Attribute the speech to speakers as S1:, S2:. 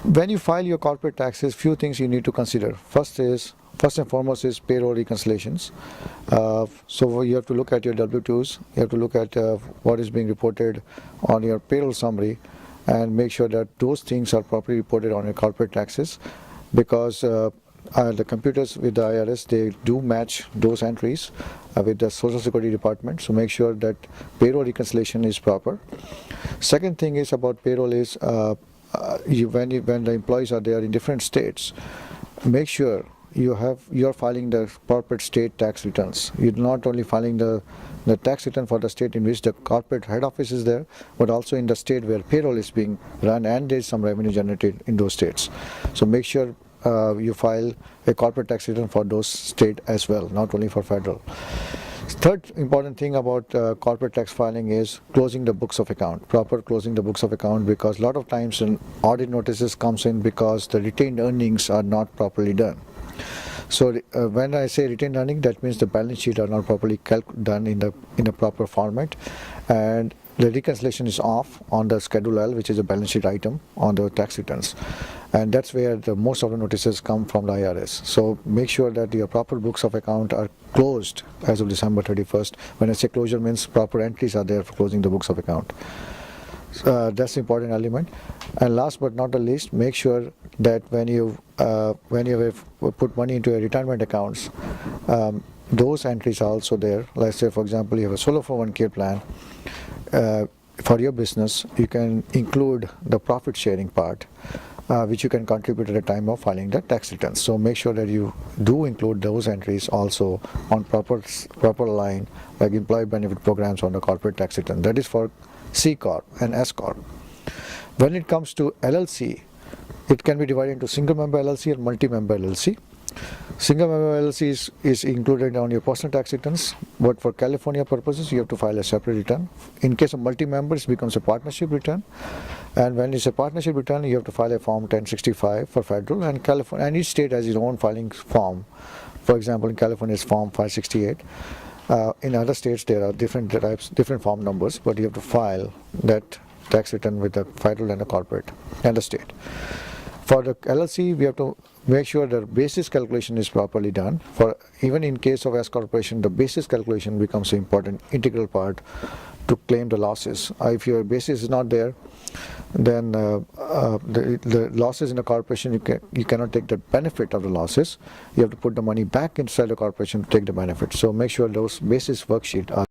S1: When you file your corporate taxes, few things you need to consider. First and foremost is payroll reconciliations. So you have to look at your W-2s, you have to look at what is being reported on your payroll summary and make sure that those things are properly reported on your corporate taxes, because the computers with the IRS, they do match those entries with the Social Security Department, so make sure that payroll reconciliation is proper. Second thing is about payroll is when the employees are there in different states, make sure you're filing the corporate state tax returns. You're not only filing the tax return for the state in which the corporate head office is there, but also in the state where payroll is being run and there's some revenue generated in those states. So make sure you file a corporate tax return for those states as well, not only for federal. Third important thing about corporate tax filing is closing the books of account, proper closing the books of account, because a lot of times an audit notices comes in because the retained earnings are not properly done. So when I say retained earning, that means the balance sheet are not properly done in a proper format, and the reconciliation is off on the Schedule L, which is a balance sheet item on the tax returns, and that's where most of the notices come from the IRS. So make sure that your proper books of account are closed as of December 31st. When I say closure, means proper entries are there for closing the books of account. That's the important element. And last but not the least, make sure that when you have put money into your retirement accounts, those entries are also there. Let's say, for example, you have a solo 401k plan. For your business, you can include the profit sharing part, which you can contribute at the time of filing the tax returns. So make sure that you do include those entries also on proper line, like employee benefit programs on the corporate tax return. That is for C Corp and S Corp. When it comes to LLC, it can be divided into single member LLC and multi-member LLC. Single member LLC is included on your personal tax returns, but for California purposes, you have to file a separate return. In case of multi-members, it becomes a partnership return. And when it's a partnership return, you have to file a Form 1065 for federal, and California, and each state has its own filing form. For example, in California, it's Form 568. In other states, there are different types, different form numbers, but you have to file that tax return with the federal and the corporate and the state. For the LLC, we have to make sure the basis calculation is properly done. For even in case of S corporation, the basis calculation becomes an important integral part to claim the losses. If your basis is not there, then the losses in a corporation, you cannot take the benefit of the losses. You have to put the money back inside the corporation to take the benefit. So make sure those basis worksheets are